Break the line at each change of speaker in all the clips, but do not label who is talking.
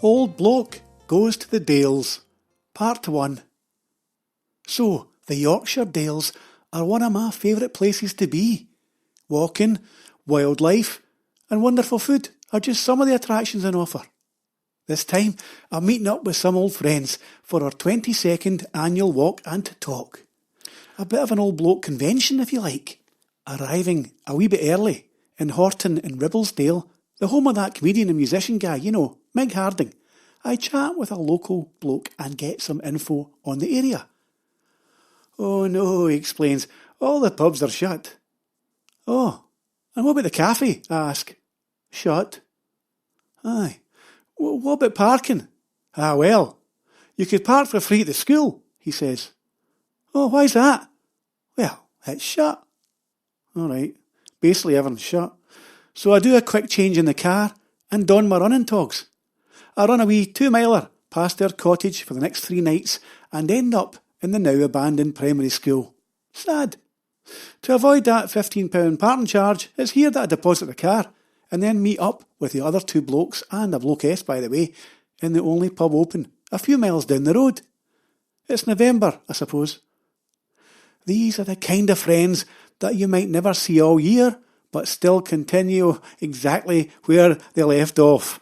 Old Bloke Goes to the Dales, Part 1. So, the Yorkshire Dales are one of my favourite places to be. Walking, wildlife and wonderful food are just some of the attractions on offer. This time, I'm meeting up with some old friends for our 22nd annual walk and talk. A bit of an old bloke convention, if you like. Arriving a wee bit early in Horton in Ribblesdale, the home of that comedian and musician guy, Mig Harding, I chat with a local bloke and get some info on the area. Oh no, he explains, all the pubs are shut. Oh, and what about the cafe? I ask. Shut. Aye. What about parking? Ah, well, you could park for free at the school, he says. Oh, why's that? Well, it's shut. All right, basically everything's shut. So I do a quick change in the car and don my running togs. I run a wee 2-miler past their cottage for the next 3 nights and end up in the now abandoned primary school. Sad. To avoid that £15 parking charge, it's here that I deposit the car and then meet up with the other 2 blokes and a blokeess, by the way, in the only pub open a few miles down the road. It's November, I suppose. These are the kind of friends that you might never see all year, but still continue exactly where they left off.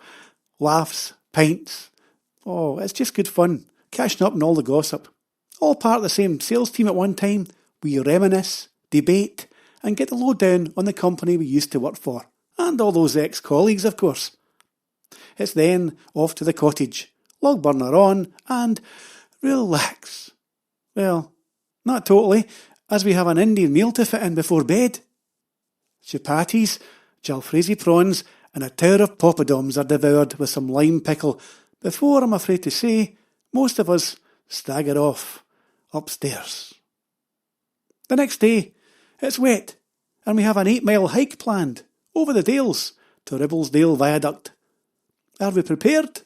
Laughs, pints. Oh, it's just good fun, catching up on all the gossip. All part of the same sales team at one time. We reminisce, debate, and get the lowdown on the company we used to work for. And all those ex-colleagues, of course. It's then off to the cottage, log burner on, and relax. Well, not totally, as we have an Indian meal to fit in before bed. Chapatis, jalfrezi prawns, and a tower of poppadoms are devoured with some lime pickle before, I'm afraid to say, most of us stagger off upstairs. The next day, it's wet, and we have an 8-mile hike planned over the Dales to Ribblesdale Viaduct. Are we prepared?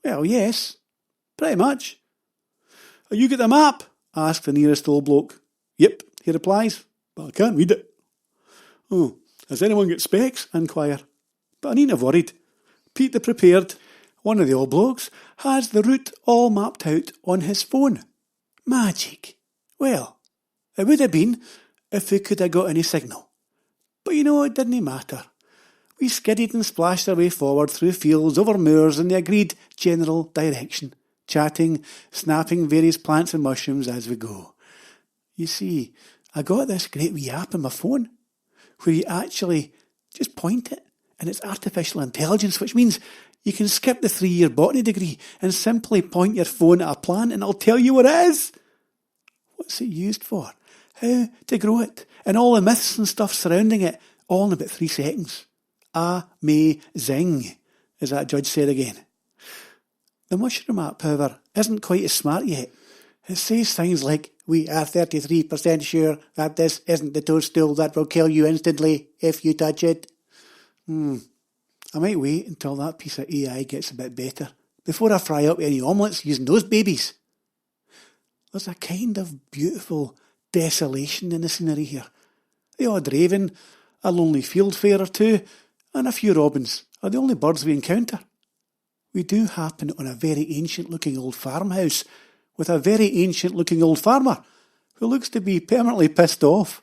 Well, yes, pretty much. You got the map? Asked the nearest old bloke. Yep, he replies, but I can't read it. Oh, has anyone got specs? I inquire. But I needn't have worried. Pete the Prepared, one of the old blokes, has the route all mapped out on his phone. Magic. Well, it would have been if we could have got any signal. But it didn't matter. We skidded and splashed our way forward through fields, over moors in the agreed general direction, chatting, snapping various plants and mushrooms as we go. You see, I got this great wee app on my phone where you actually just point it and it's artificial intelligence, which means you can skip the 3-year botany degree and simply point your phone at a plant and it'll tell you what it is. What's it used for? How to grow it? And all the myths and stuff surrounding it, all in about 3 seconds. Amazing, as that judge said again. The mushroom app, however, isn't quite as smart yet. It says things like, we are 33% sure that this isn't the toadstool that will kill you instantly if you touch it. I might wait until that piece of AI gets a bit better before I fry up any omelettes using those babies. There's a kind of beautiful desolation in the scenery here. The odd raven, a lonely fieldfare or 2, and a few robins are the only birds we encounter. We do happen on a very ancient-looking old farmhouse with a very ancient-looking old farmer who looks to be permanently pissed off.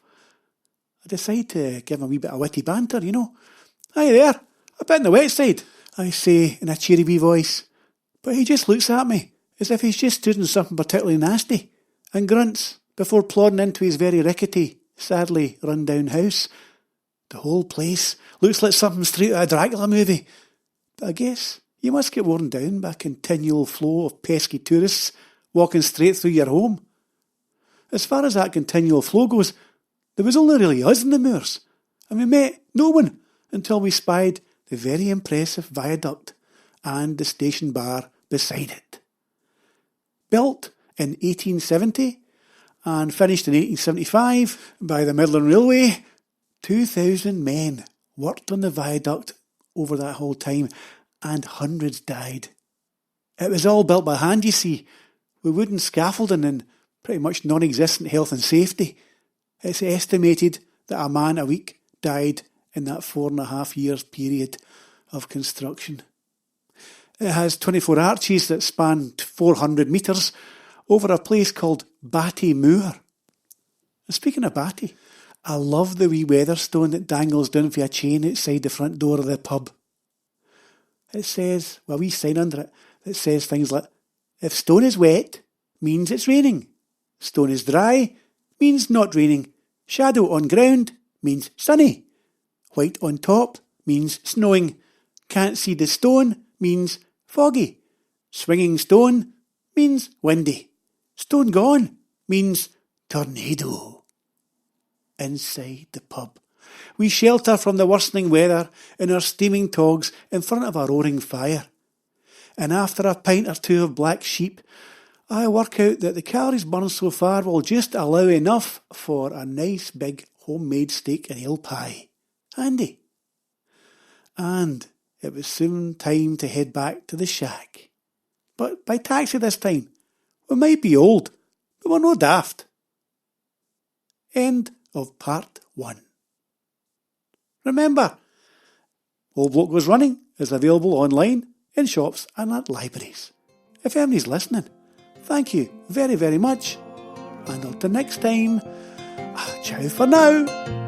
I decide to give him a wee bit of witty banter, Hi there, a bit on the wet side, I say in a cheery wee voice. But he just looks at me as if he's just stood in something particularly nasty and grunts before plodding into his very rickety, sadly run-down house. The whole place looks like something straight out of a Dracula movie. But I guess you must get worn down by a continual flow of pesky tourists walking straight through your home. As far as that continual flow goes, there was only really us in the moors, and we met no one until we spied the very impressive viaduct and the station bar beside it. Built in 1870 and finished in 1875 by the Midland Railway, 2,000 men worked on the viaduct over that whole time and hundreds died. It was all built by hand, you see, with wooden scaffolding and pretty much non-existent health and safety. It's estimated that a man a week died in that 4.5 years period of construction. It has 24 arches that span 400 metres over a place called Batty Moor. Speaking of Batty, I love the wee weatherstone that dangles down for a chain outside the front door of the pub. It says, a wee sign under it, that says things like, if stone is wet, means it's raining. Stone is dry, means not raining. Shadow on ground, means sunny. White on top, means snowing. Can't see the stone, means foggy. Swinging stone, means windy. Stone gone, means tornado. Inside the pub, we shelter from the worsening weather in our steaming togs in front of a roaring fire. And after a pint or two of black sheep, I work out that the calories burned so far will just allow enough for a nice big homemade steak and ale pie. Handy. And it was soon time to head back to the shack. But by taxi this time. We might be old, but we're no daft. End of part 1. Remember, Old Bloke Goes Running is available online, in shops and at libraries. If anybody's listening, thank you very, very much. And until next time, ciao for now.